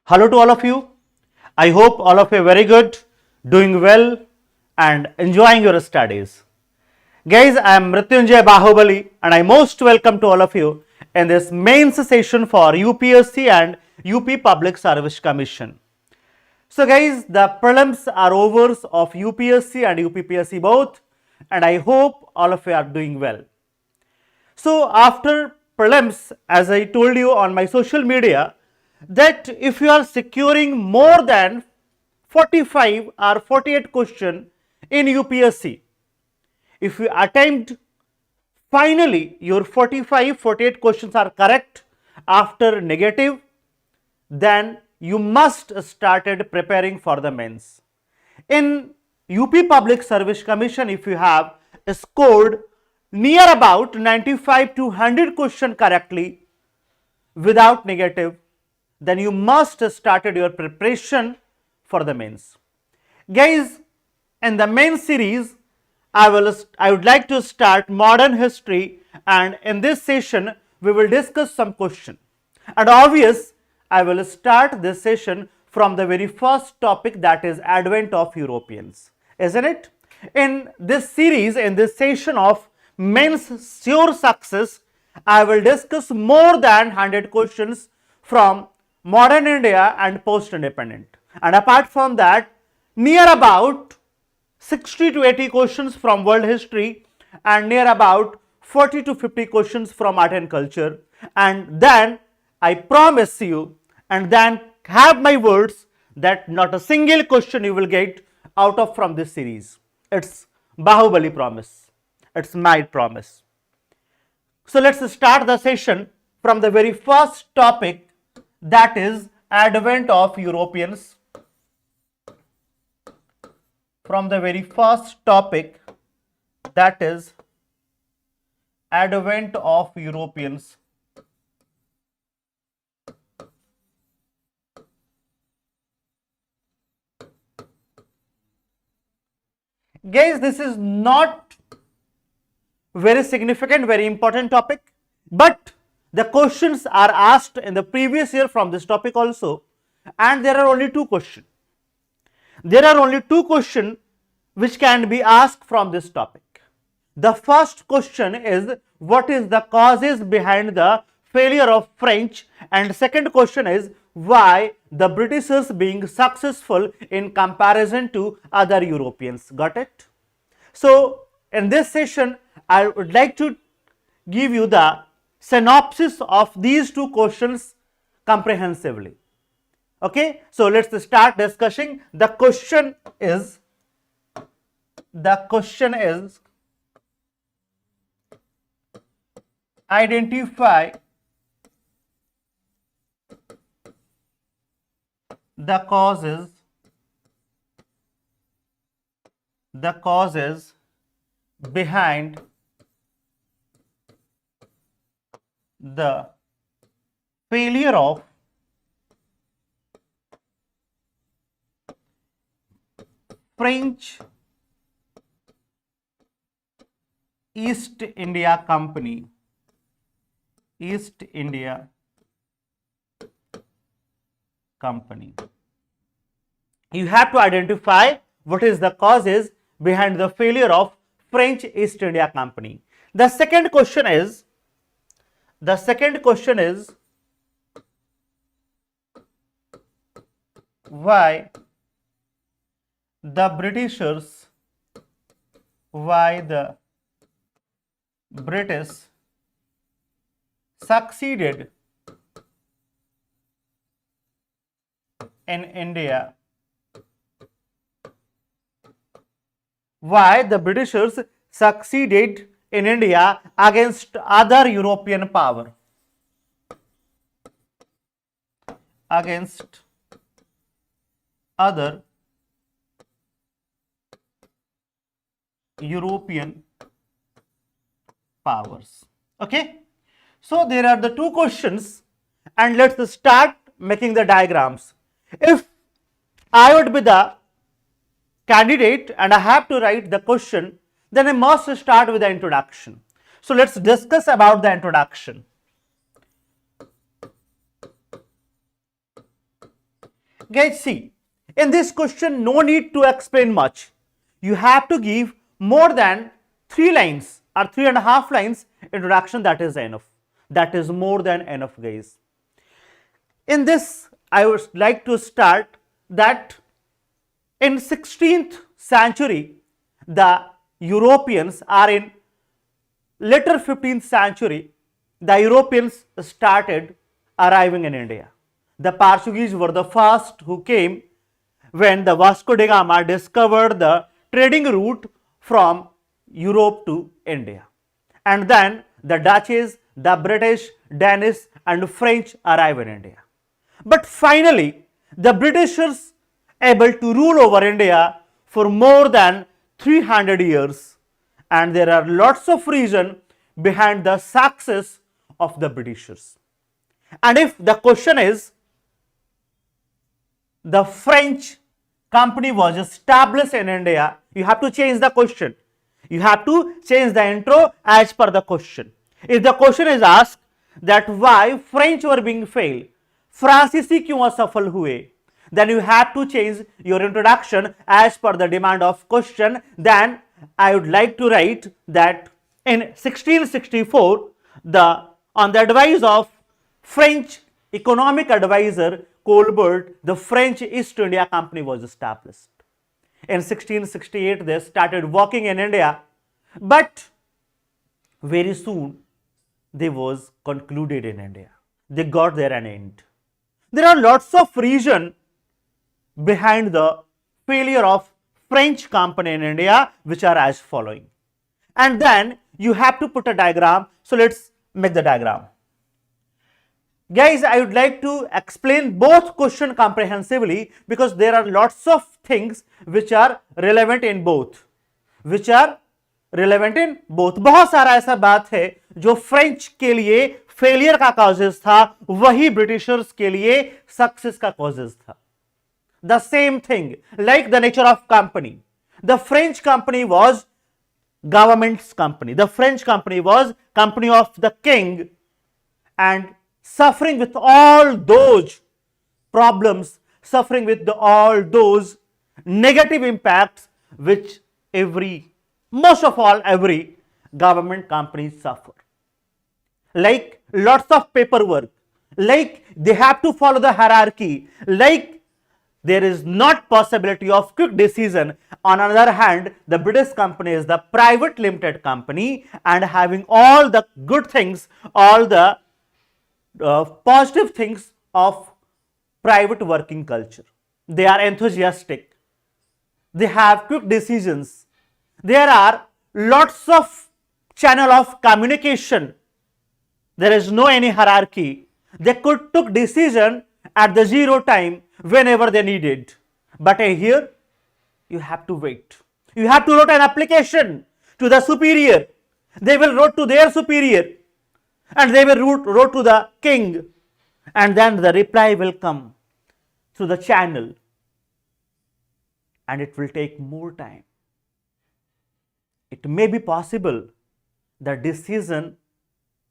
Hello to all of you. I hope all of you are very good, doing well and enjoying your studies. Guys, I am MRITYUNJAY BAHUBALI and I most welcome to all of you in this mains session for UPSC and UP Public Service Commission. So guys, the prelims are over of UPSC and UPPSC both, and I hope all of you are doing well. So after prelims, as I told you on my social media, that if you are securing more than 45 or 48 question in UPSC, if you attempt finally your 45-48 questions are correct after negative, then you must started preparing for the mains. In UP Public Service Commission, if you have scored near about 95 to 100 question correctly without negative, then you must started your preparation for the mains. Guys, in the main series, I would like to start modern history, and in this session we will discuss some question. And obvious, I will start this session from the very first topic, that is advent of Europeans, isn't it? In this series, in this session of mains sure success, I will discuss more than 100 questions from modern India and post-independent, and apart from that, near about 60 to 80 questions from world history and near about 40 to 50 questions from art and culture. And then I promise you, and then have my words, that not a single question you will get out of from this series. It's Bahubali promise. It's my promise. So let's start the session from the very first topic, that is advent of Europeans. From the very first topic, that is advent of Europeans. Guys, this is not very significant, very important topic, but the questions are asked in the previous year from this topic also, and there are only two questions. There are only two questions which can be asked from this topic. The first question is, what is the causes behind the failure of French, and second question is, why the Britishers being successful in comparison to other Europeans. Got it? So in this session, I would like to give you the synopsis of these two questions comprehensively. Okay, so let's start discussing. The question is identify the causes behind the failure of French East India Company. East India Company. You have to identify what is the causes behind the failure of French East India Company. The second question is why the British succeeded in India. Why the Britishers succeeded in India against other European power. Against other European powers. Okay, so there are the two questions, and let's start making the diagrams. If I would be the candidate and I have to write the question, then I must start with the introduction. So let's discuss about the introduction. Guys, see, in this question, no need to explain much. You have to give more than 3 lines or 3.5 lines introduction. That is enough. That is more than enough, guys. In this, I would like to start that in 16th century, the Europeans are in later 15th century, the Europeans started arriving in India. The Portuguese were the first who came when the Vasco da Gama discovered the trading route from Europe to India. And then the Dutches, the British, Danish and French arrive in India. But finally, the Britishers able to rule over India for more than 300 years, and there are lots of reasons behind the success of the Britishers. And if the question is, the French company was established in India, you have to change the question. You have to change the intro as per the question. If the question is asked that why French were being failed, फ्रांसीसी क्यों असफल हुए, then you have to change your introduction as per the demand of question. Then I would like to write that in 1664, on the advice of French economic advisor Colbert, the French East India Company was established. In 1668, they started working in India, but very soon they was concluded in India. They got there an end. There are lots of reasons behind the failure of French company in India, which are as following. And then you have to put a diagram. So let's make the diagram. Guys, I would like to explain both question comprehensively because there are lots of things which are relevant in both. बहुत सारा ऐसा बात है जो French के लिए failure का causes था, वही ब्रिटिशर्स के लिए सक्सेस का कॉजेस था. The same thing, like the nature of company. The French company was government's company. The French company was company of the king, and suffering with all those problems, suffering with all those negative impacts which every government company suffer. Like lots of paperwork, like they have to follow the hierarchy, like there is not possibility of quick decision. On other hand, the British company is the private limited company and having all the good things, all the positive things of private working culture. They are enthusiastic. They have quick decisions. There are lots of channel of communication. There is no any hierarchy. They could took decision at the zero time whenever they needed. But here you have to wait. You have to write an application to the superior. They will write to their superior and they will write to the king, and then the reply will come through the channel, and it will take more time. It may be possible the decision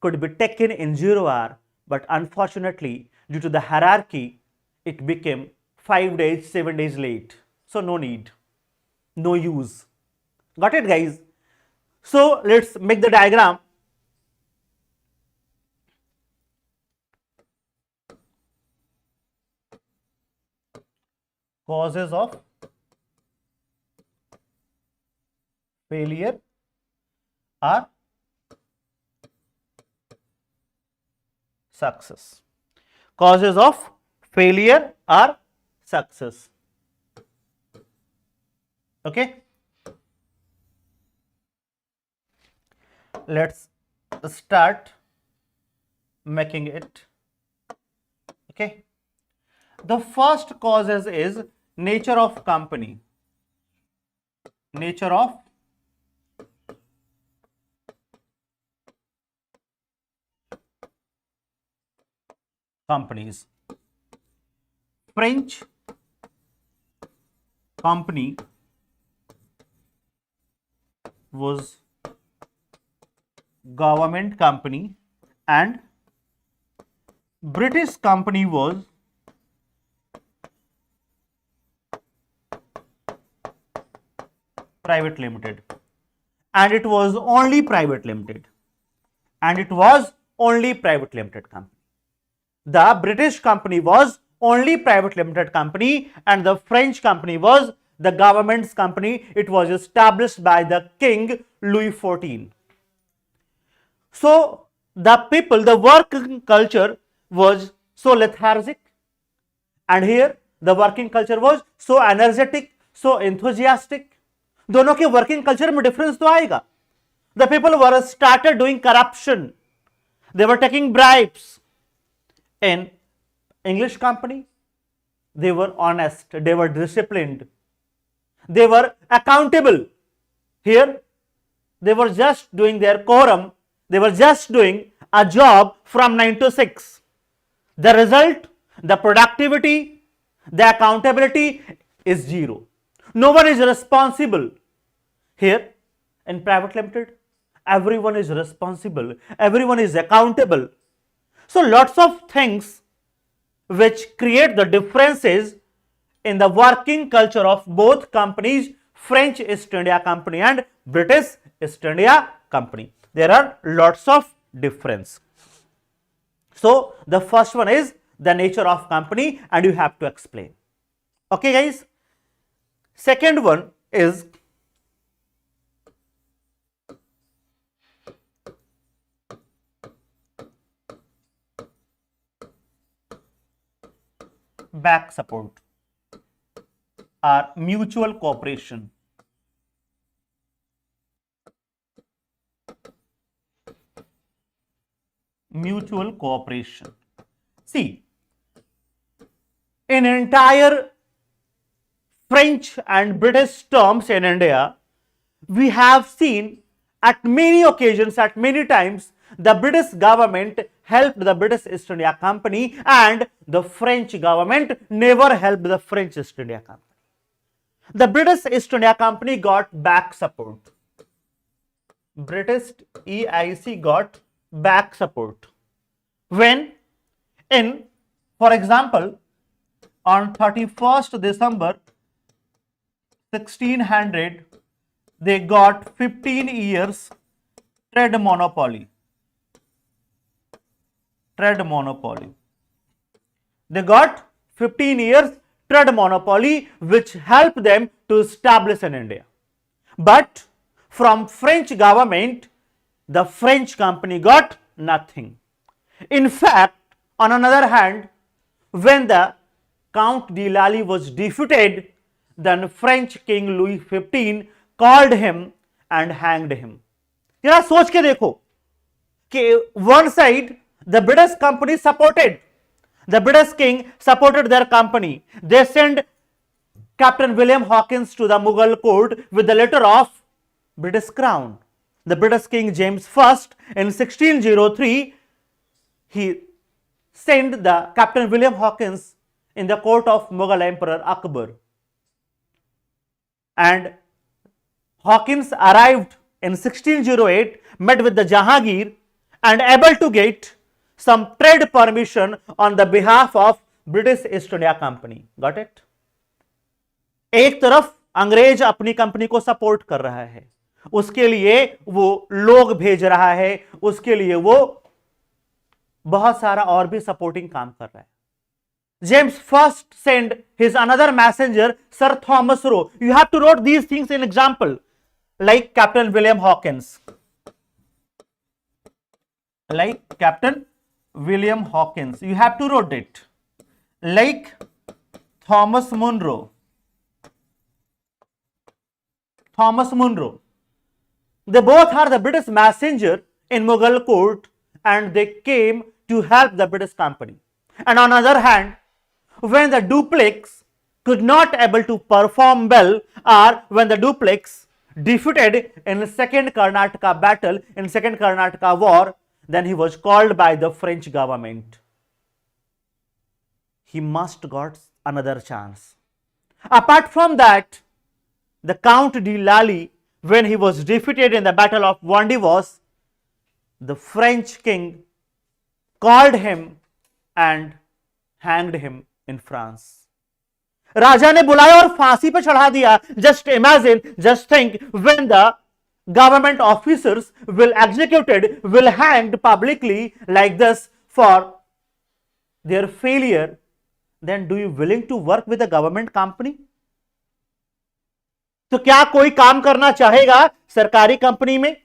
could be taken in 0 hour, but unfortunately due to the hierarchy it became 5 days, 7 days late. So no need, no use. Got it, guys? So let's make the diagram. Causes of failure are success. Causes of failure are success. Okay. Let's start making it. Okay. The first causes is nature of company. Nature of companies. French company was government company and British company was Private Limited, and it was only private limited, and it was only private limited company. The British company was only private limited company, and the French company was the government's company. It was established by the King Louis XIV. So the people, the working culture was so lethargic, and here the working culture was so energetic, so enthusiastic. दोनों के working culture में difference तो आएगा. The people were started doing corruption. They were taking bribes. In English company, they were honest, they were disciplined, they were accountable. Here, they were just doing their quorum, they were just doing a job from 9 to 6. The result, the productivity, the accountability is zero. No one is responsible. Here, in private limited, everyone is responsible, everyone is accountable. So lots of things which create the differences in the working culture of both companies, French East India Company and British East India Company. There are lots of difference. So the first one is the nature of company, and you have to explain. Okay guys. Second one is back support or mutual cooperation. Mutual cooperation. See, in entire French and British terms in India, we have seen at many occasions, at many times, the British government helped the British East India Company, and the French government never helped the French East India Company. The British East India Company got back support. British EIC got back support. When for example, on 31st December 1600, they got 15 years trade monopoly. Trade monopoly. They got 15 years trade monopoly, which helped them to establish in India. But from French government, the French company got nothing. In fact, on another hand, when the Count de Lally was defeated, then French King Louis XV called him and hanged him. जरा सोच के देखो कि one side the British company supported, the British king supported their company. They sent Captain William Hawkins to the Mughal court with the letter of British crown. The British King James I in 1603, he sent the Captain William Hawkins in the court of Mughal Emperor Akbar. And Hawkins arrived in 1608, met with the Jahangir, and able to get some trade permission on the behalf of British East India Company. Got it? एक तरफ अंग्रेज अपनी company को support कर रहा है, उसके लिए वो लोग भेज रहा है, उसके लिए वो बहुत सारा और भी सपोर्टिंग काम कर रहा है. James first sent his another messenger, Sir Thomas Roe. You have to note these things in example, like Captain William Hawkins. Like Captain William Hawkins. You have to note it. Like Thomas Munro. Thomas Munro. They both are the British messenger in Mughal court, and they came to help the British company. And on the other hand, when the duplex could not able to perform well, or when the duplex defeated in second Karnataka battle, in second Karnataka war, then he was called by the French government. He must got another chance. Apart from that, the Count de Lally, when he was defeated in the battle of Vandivos, the French king called him and hanged him in France. राजा ने बुलाया और फांसी पे चढ़ा दिया. Just imagine, just think, when the government officers will executed, will hanged publicly like this for their failure, then do you willing to work with a government company? तो क्या कोई काम करना चाहेगा सरकारी कंपनी में?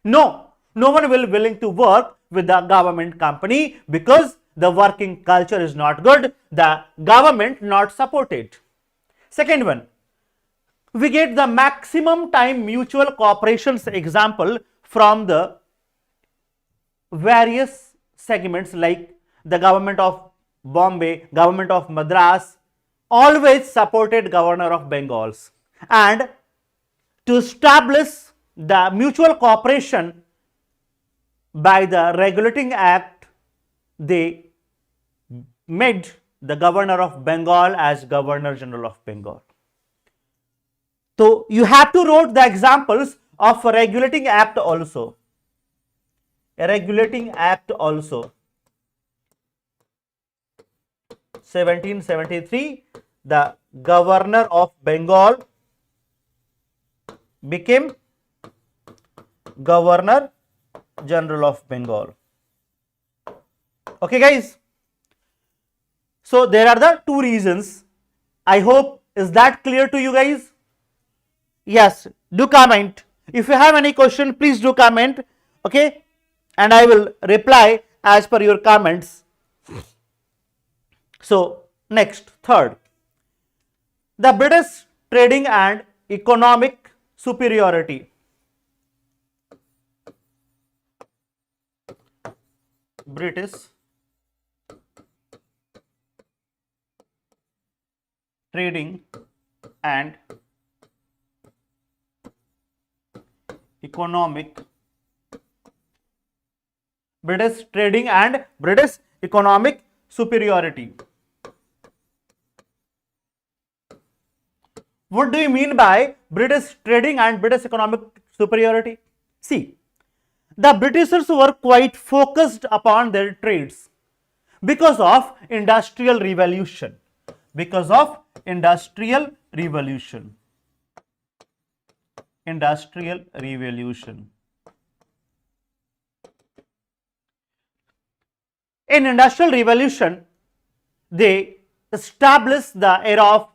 No, no one will willing to work with the government company because the working culture is not good, the government not supported. Second one, we get the maximum time mutual cooperations example from the various segments like the government of Bombay, government of Madras always supported governor of Bengals, and to establish the mutual cooperation by the regulating act, they made the governor of Bengal as Governor General of Bengal. So you have to write the examples of a regulating act also. A regulating act also. 1773, the Governor of Bengal became Governor General of Bengal. Okay, guys. So there are the two reasons. I hope, is that clear to you guys? Yes, do comment. If you have any question, please do comment. Okay, and I will reply as per your comments. So next, third, the British trading and economic superiority. British trading and economic, British trading and British economic superiority. What do you mean by British trading and British economic superiority? See, the Britishers were quite focused upon their trades because of industrial revolution. Because of industrial revolution. Industrial revolution. In industrial revolution, they established the era of,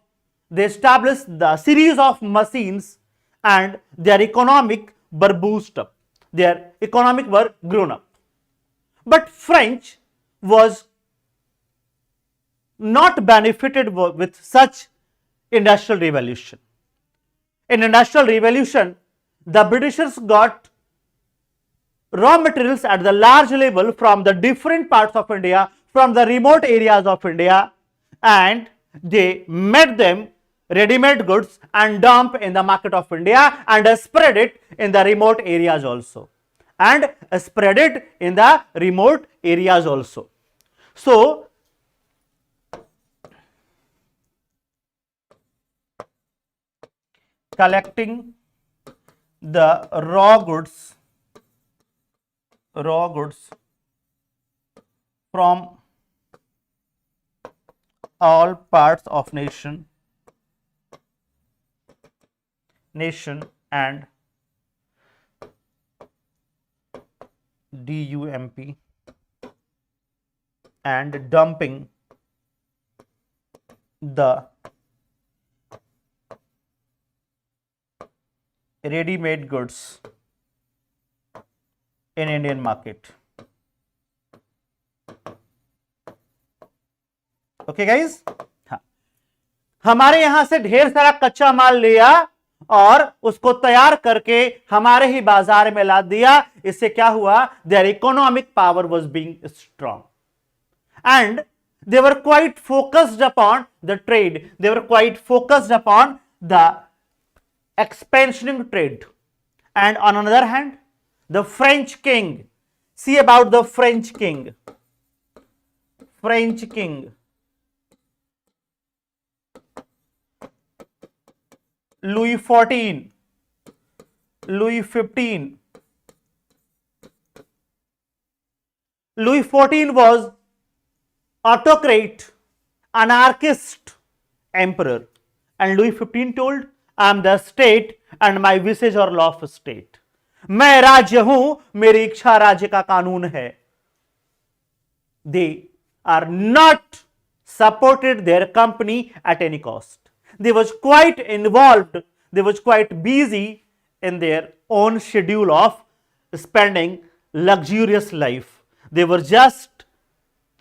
they established the series of machines, and their economic were boosted up. Their economic were grown up. But French was not benefited with such industrial revolution. In industrial revolution, the Britishers got raw materials at the large level from the different parts of India, from the remote areas of India, and they made them ready-made goods and dump in the market of India and spread it in the remote areas also. So, collecting the raw goods from all parts of nation and DUMP and dumping the ready-made goods in Indian market. Okay guys, हाँ, हमारे यहां से ढेर सारा कच्चा माल लिया और उसको तैयार करके हमारे ही बाजार में ला दिया. इससे क्या हुआ? Their economic power was being strong and they were quite focused upon the trade. They were quite focused upon the expansioning trade. And on another hand, the French king, see about the French king. Louis XIV, Louis XV. Louis XIV was autocrat, anarchist emperor. And Louis XV told, I am the state and my wishes are law of state. मैं राज्य हूं, मेरी इच्छा राज्य का कानून है. They are not supported their company at any cost. They was quite involved, they was quite busy in their own schedule of spending luxurious life. They were just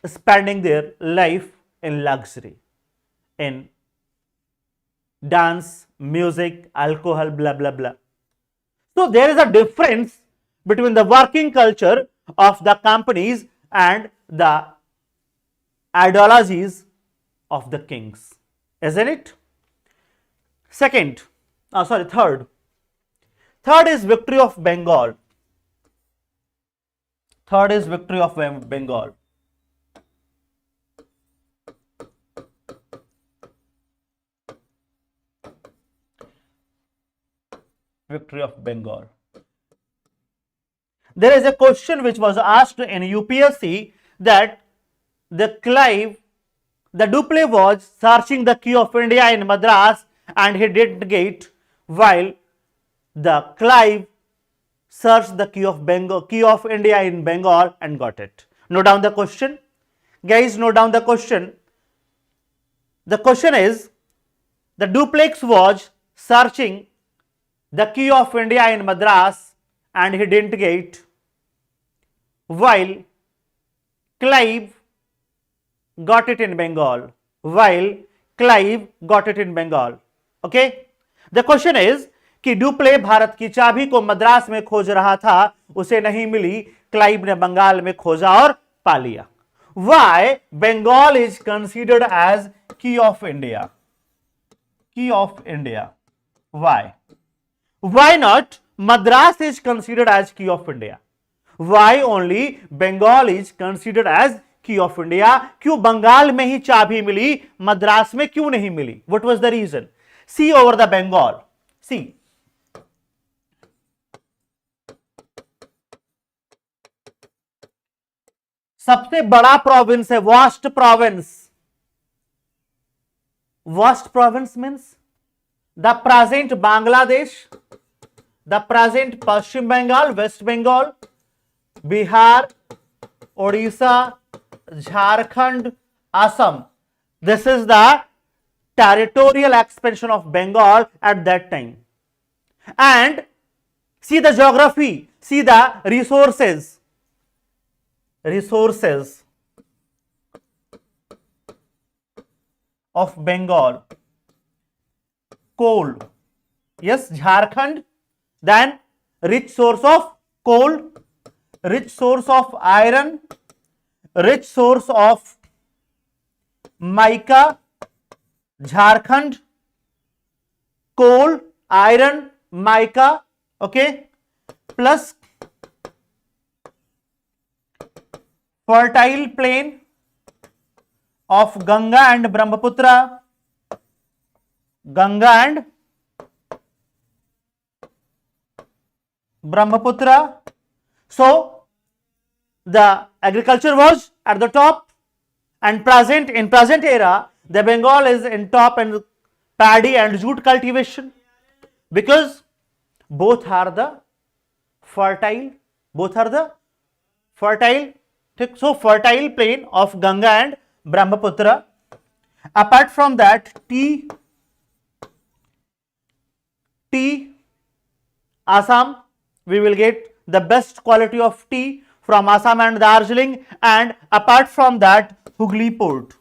spending their life in luxury, in dance, music, alcohol, blah, blah, blah. So there is a difference between the working culture of the companies and the ideologies of the kings, isn't it? Third is victory of Bengal. Third is victory of Bengal. Victory of Bengal. There is a question which was asked in UPSC that the Dupleix was searching the key of India in Madras and he didn't get, while the Clive searched the key of India in Bengal and got it. Note down the question. Guys, note down the question. The question is, the Dupleix was searching the key of India in Madras and he didn't get, while Clive got it in Bengal. Okay. The question is कि Dupleix Bharat की चाबी को मद्रास में खोज रहा था, उसे नहीं मिली, क्लाइव ने बंगाल में खोजा और पा लिया. Why Bengal is considered as key of India? Key of India. Why? Why not Madras is considered as key of India? Why only Bengal is considered as key of India? क्यों बंगाल में ही चाबी मिली, मद्रास में क्यों नहीं मिली? What was the reason? See over the Bengal. See. सबसे बड़ा province है, vast province. Vast province means the present Bangladesh, the present Paschim Bengal, West Bengal, Bihar, Odisha, Jharkhand, Assam. This is the territorial expansion of Bengal at that time. And see the geography, see the resources. Of Bengal. Coal. Yes, Jharkhand. Then rich source of coal, rich source of iron, rich source of mica. Jharkhand, coal, iron, mica. Okay, plus fertile plain of Ganga and Brahmaputra. Ganga and Brahmaputra. So the agriculture was at the top, and in present era the Bengal is in top in paddy and jute cultivation, because both are the fertile. So fertile plain of Ganga and Brahmaputra. Apart from that, tea, Assam, we will get the best quality of tea from Assam and Darjeeling, and apart from that, Hooghly Port.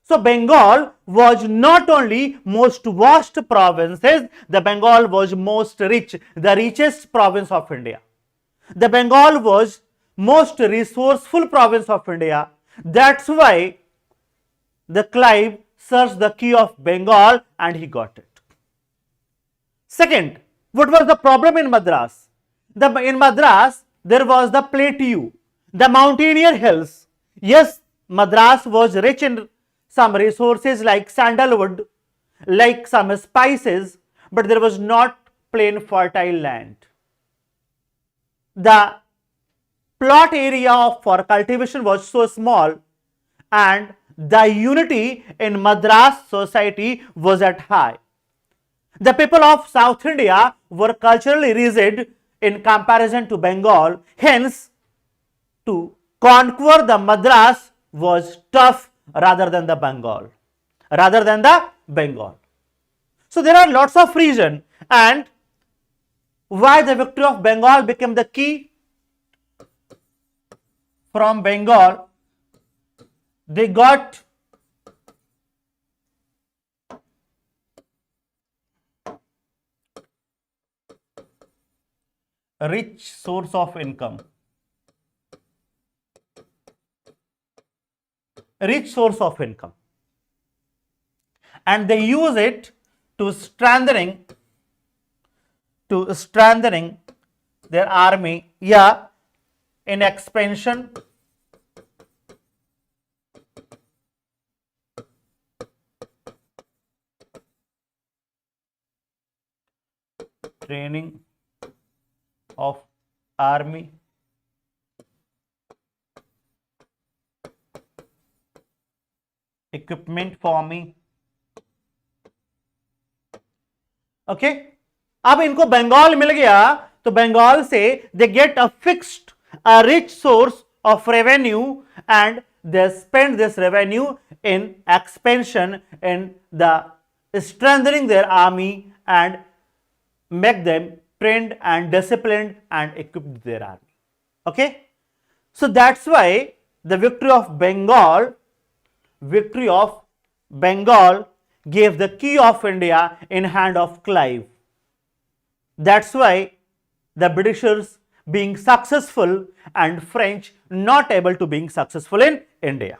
So Bengal was not only most vast provinces, the Bengal was most rich, the richest province of India. The Bengal was most resourceful province of India. That's why the Clive searched the key of Bengal and he got it. Second, what was the problem in Madras? In Madras, there was the plateau, the mountaineer hills. Yes, Madras was rich in some resources like sandalwood, like some spices, but there was not plain fertile land. The plot area for cultivation was so small, and the unity in Madras society was at high. The people of South India were culturally rigid in comparison to Bengal. Hence, to conquer the Madras was tough rather than the Bengal. So there are lots of reasons, and why the victory of Bengal became the key. From Bengal, they got a rich source of income. And they use it to strengthening their army, in expansion, training of army, equipment for me. Okay अब इनको बंगाल मिल गया तो बंगाल से they get a fixed a rich source of revenue and they spend this revenue in expansion in the strengthening their army and make them trained and disciplined and equipped their army. Okay, so that's why the victory of Bengal gave the key of India in hand of Clive. That's why the Britishers being successful and French not able to being successful in India.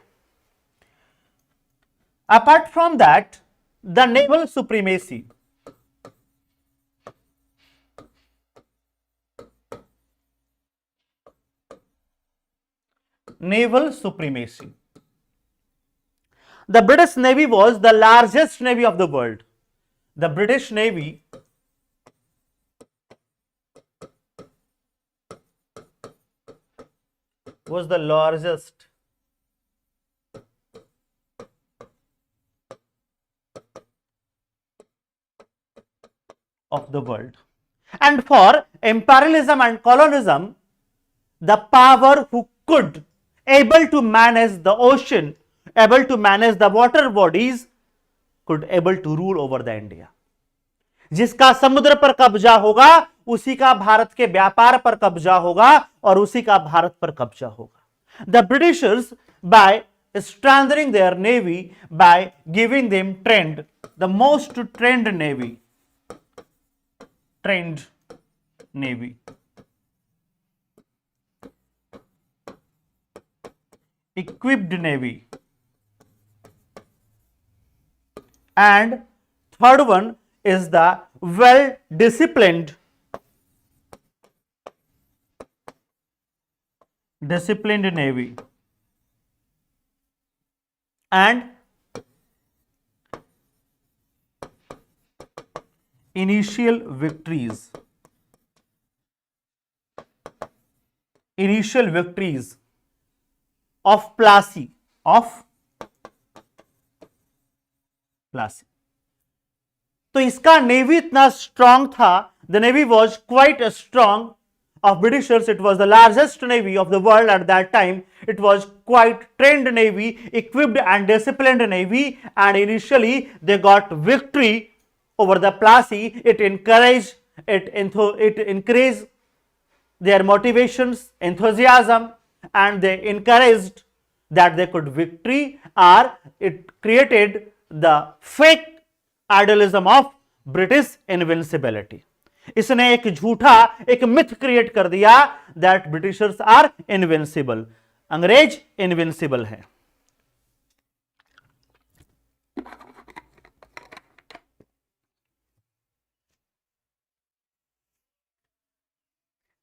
Apart from that, the naval supremacy. Naval supremacy. The British Navy was the largest navy of the world. The British Navy was the largest of the world. And for imperialism and colonialism, the power who could able to manage the ocean, able to manage the water bodies, could able to rule over the India. जिसका समुद्र पर कब्जा होगा उसी का भारत के व्यापार पर कब्जा होगा और उसी का भारत पर कब्जा होगा. The Britishers, by strengthening their navy, by giving them the most trained navy, equipped navy, and third one is the well disciplined navy, and initial victories of Plassey. तो इसका नेवी इतना स्ट्रांग था. The navy was quite strong of Britishers. It was the largest navy of the world at that time. It was quite trained navy, equipped and disciplined navy, and initially they got victory over the Plassey. It increased their motivations, enthusiasm, and they encouraged that they could victory, or it created the fake idealism of British invincibility. इसने एक झूठा एक myth create कर दिया that Britishers are invincible, अंग्रेज invincible है.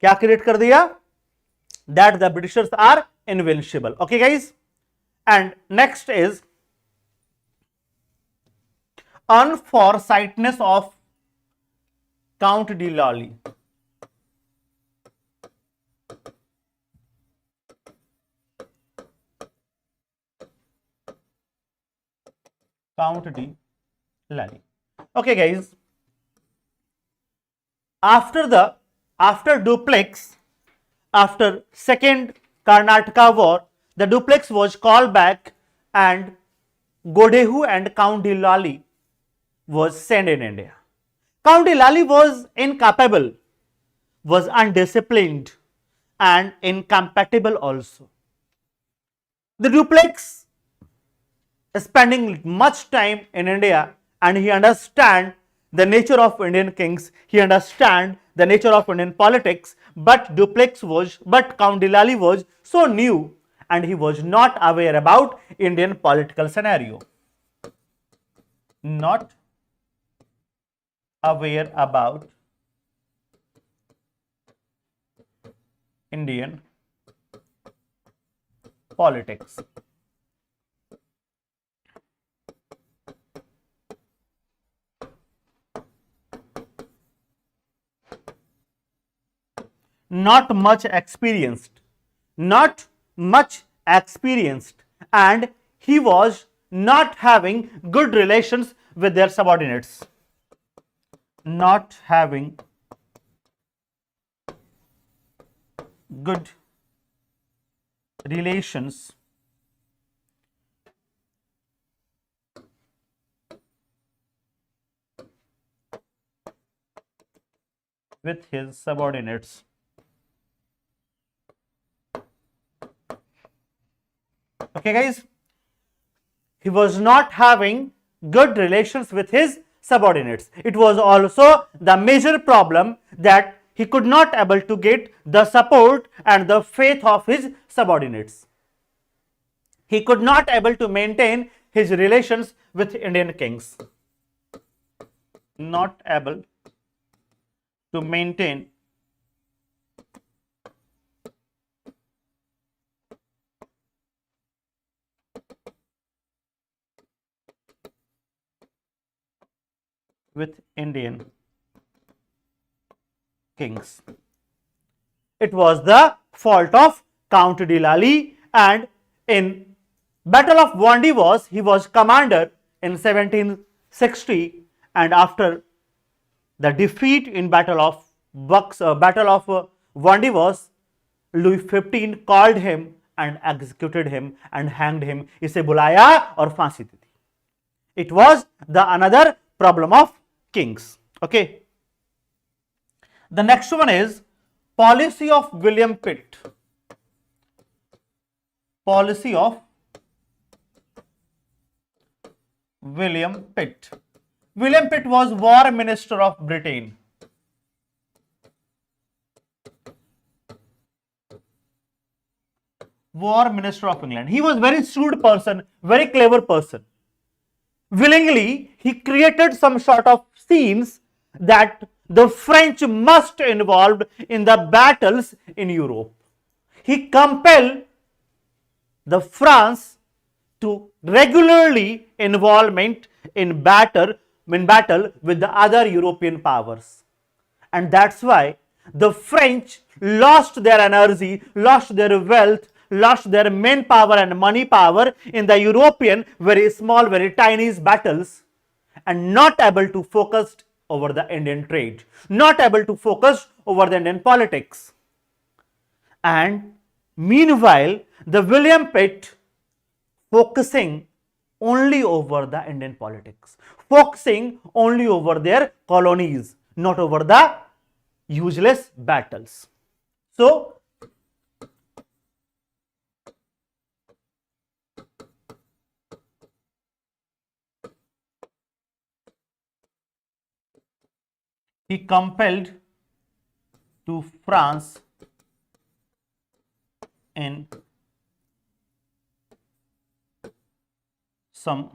क्या create कर दिया? That the Britishers are invincible. Okay guys, and next is unforesightness of Count de Lally. Count D Lally. Okay, guys. After duplex, after second Karnataka war, the duplex was called back and Godehu and Count D Lally was sent in India. Count D Lally was incapable, was undisciplined and incompatible also. The duplex spending much time in India and he understand the nature of Indian kings, he understand the nature of Indian politics, but Count D Lally was so new and he was not aware about Indian political scenario. Not aware about Indian politics. Not much experienced, and he was not having good relations with their subordinates. Not having good relations with his subordinates. Okay, guys, he was not having good relations with his subordinates. It was also the major problem that he could not able to get the support and the faith of his subordinates. He could not able to maintain his relations with Indian kings. Not able to maintain with Indian kings. It was the fault of Count D Lally, and in Battle of Vandivas he was commander in 1760, and after the defeat in Battle of Vandivas, Louis XV called him and executed him and hanged him. इसे बुलाया और फांसी दी थी. It was the another problem of kings. Okay. The next one is policy of William Pitt. Policy of William Pitt. William Pitt was War Minister of Britain. War Minister of England. He was very shrewd person, very clever person. Willingly, he created some sort of scenes that the French must involved in the battles in Europe. He compelled the France to regularly involvement in battle with the other European powers, and that's why the French lost their energy, lost their wealth, lost their manpower and money power in the European very small, very tiny battles, and not able to focus over the Indian trade, not able to focus over the Indian politics. And meanwhile, the William Pitt focusing only over the Indian politics, focusing only over their colonies, not over the useless battles. So, he compelled to France in some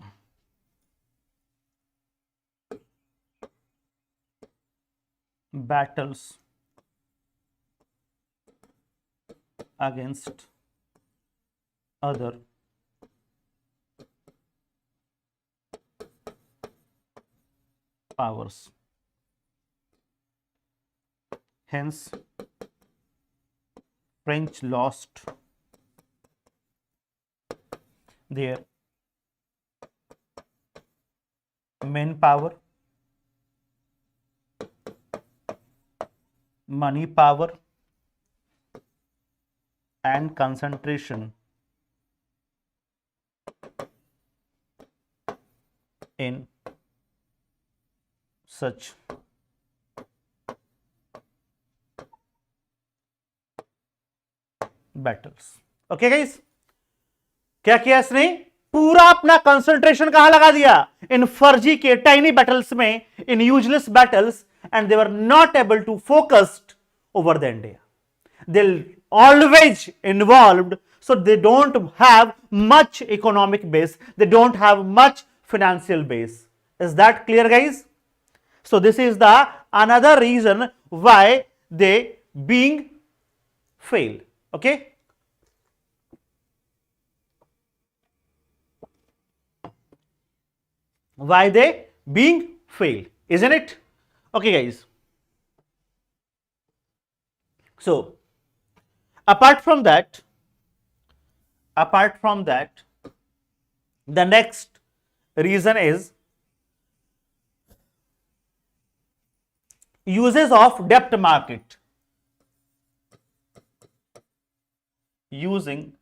battles against other powers. Hence, French lost their main power, money power, and concentration in such battles. Okay guys, क्या किया इसने? पूरा अपना concentration कहां लगा दिया? इन फर्जी के टाइनी बैटल्स में, in useless battles, and they were not able to focused over the India. They always involved, so they don't have much economic base, they don't have much financial base. Is that clear guys? So this is the another reason why they being fail. Okay, why they being fail, isn't it? Okay guys, so apart from that, the next reason is uses of debt market. Using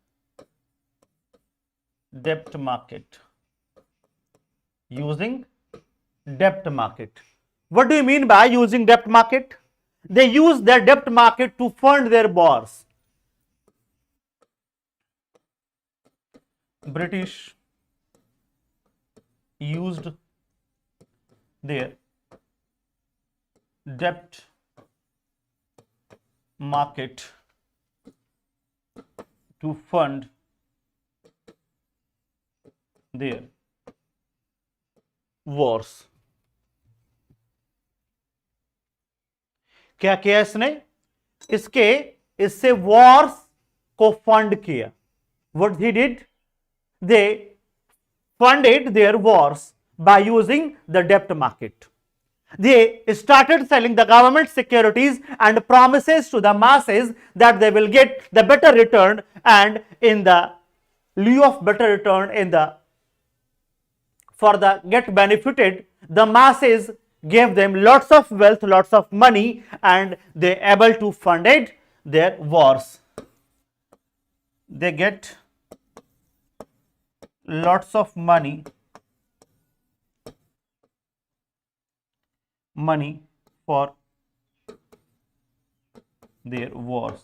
debt market. Using debt market. What do you mean by using debt market? They use their debt market to fund their wars. British used their debt market to fund their wars. क्या किया इसने? इससे Wars को fund किया. What he did? They funded their wars by using the debt market. They started selling the government securities and promises to the masses that they will get the better return, and in the lieu of better return, for the get benefited, the masses gave them lots of wealth, lots of money, and they able to funded their wars. They get lots of money for their wars.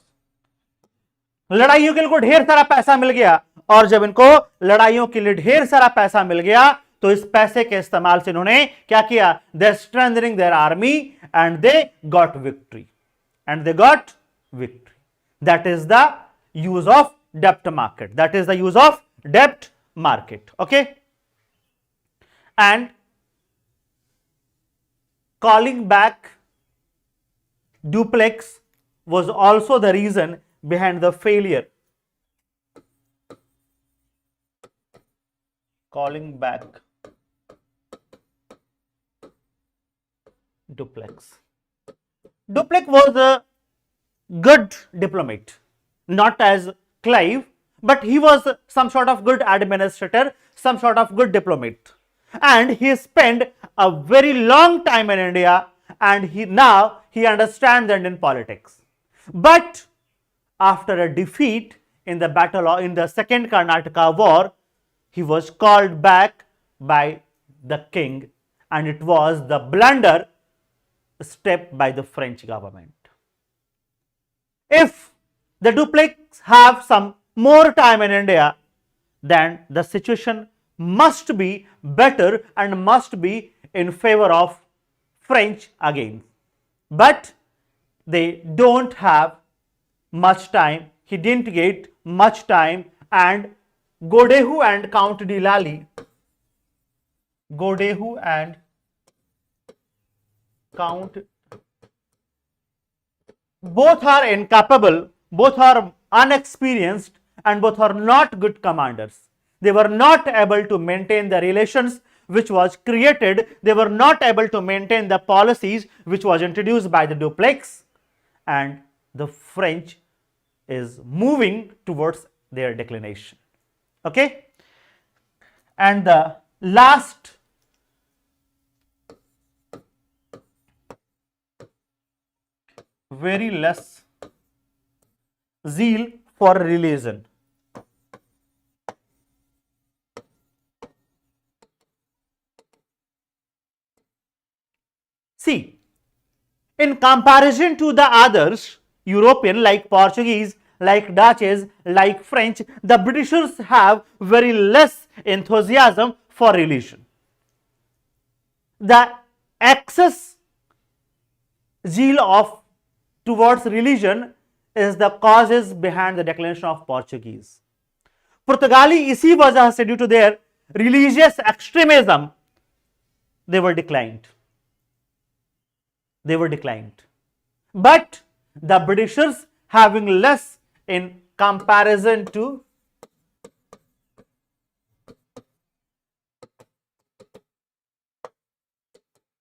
लड़ाइयों के लिए ढेर सारा पैसा मिल गया, और जब इनको लड़ाइयों के लिए ढेर सारा पैसा मिल गया तो इस पैसे के इस्तेमाल से इन्होंने क्या किया? They strengthening their army and they got victory. That is the use of debt market. That is the use of debt market. Okay, and calling back duplex was also the reason behind the failure. Calling back duplex. Duplex was a good diplomat, not as Clive, but he was some sort of good administrator, some sort of good diplomat, and he spent a very long time in India, and now he understands Indian politics. But after a defeat in the battle in the second Karnataka war, he was called back by the king, and it was the blunder step by the French government. If the duplex have some more time in India, then the situation must be better and must be in favor of French again. But they don't have much time. He didn't get much time, and Godehu and Count de Lally, Godehu and Count, both are incapable, both are unexperienced, and both are not good commanders. They were not able to maintain the relations which was created. They were not able to maintain the policies which was introduced by the duplex, and the French is moving towards their declination. Okay, and the last very less zeal for religion. See, in comparison to the others, European like Portuguese, like Dutch, like French, the Britishers have very less enthusiasm for religion. The excess zeal of towards religion is the causes behind the declination of Portuguese. Portugali इसी वजह से due to their religious extremism they were declined. But the Britishers having less in comparison to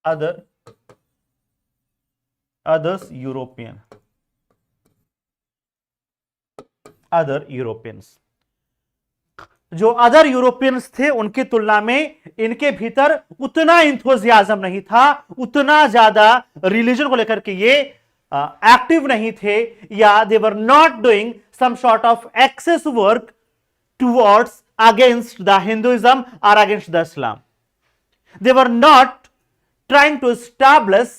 others Europeans. जो other Europeans थे उनकी तुलना में इनके भीतर उतना इंथुजियाज्म नहीं था, उतना ज्यादा रिलीजन को लेकर के ये एक्टिव नहीं थे, या they were not doing some sort of access work towards against the Hinduism और against the Islam. They were not trying to establish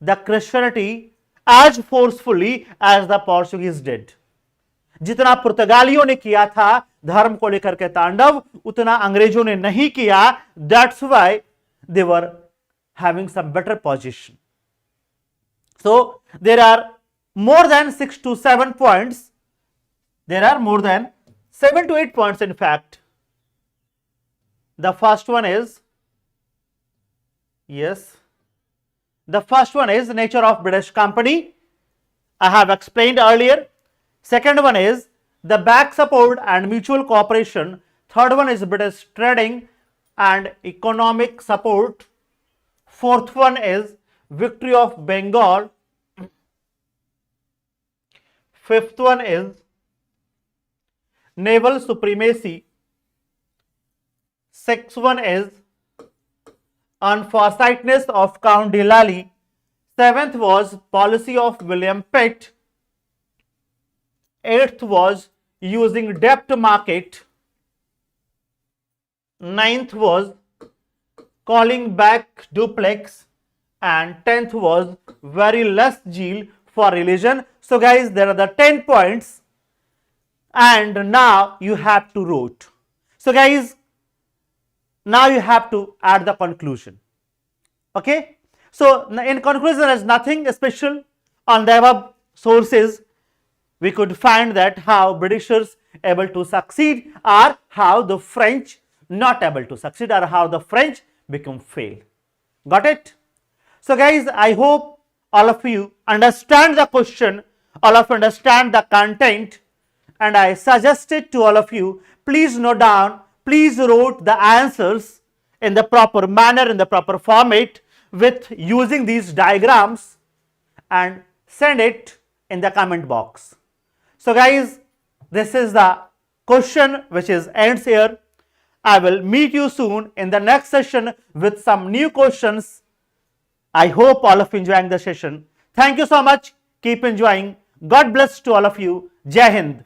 the Christianity as forcefully as the Portuguese did. जितना पुर्तगालियों ने किया था धर्म को लेकर के तांडव, उतना अंग्रेजों ने नहीं किया. That's why they were having some better position. So there are more than 6 to 7 points. There are more than 7 to 8 points in fact. The first one is, yes, the first one is nature of British company. I have explained earlier. Second one is the back support and mutual cooperation. Third one is British trading and economic support. Fourth one is victory of Bengal. Fifth one is naval supremacy. Sixth one is unforesightedness of Count de Lally. Seventh was policy of William Pitt. Eighth was using debt market. Ninth was calling back duplex, and 10th was very less zeal for religion. So guys, there are the 10 points, and now you have to write. So guys, now you have to add the conclusion. Okay, so in conclusion, there is nothing special on the above sources. We could find that how Britishers able to succeed, or how the French not able to succeed, or how the French become fail. Got it? So guys, I hope all of you understand the question, all of you understand the content, and I suggested to all of you, please note down, please write the answers in the proper manner, in the proper format, with using these diagrams, and send it in the comment box. So guys, this is the question which is ends here. I will meet you soon in the next session with some new questions. I hope all of you enjoying the session. Thank you so much. Keep enjoying. God bless to all of you. Jai Hind.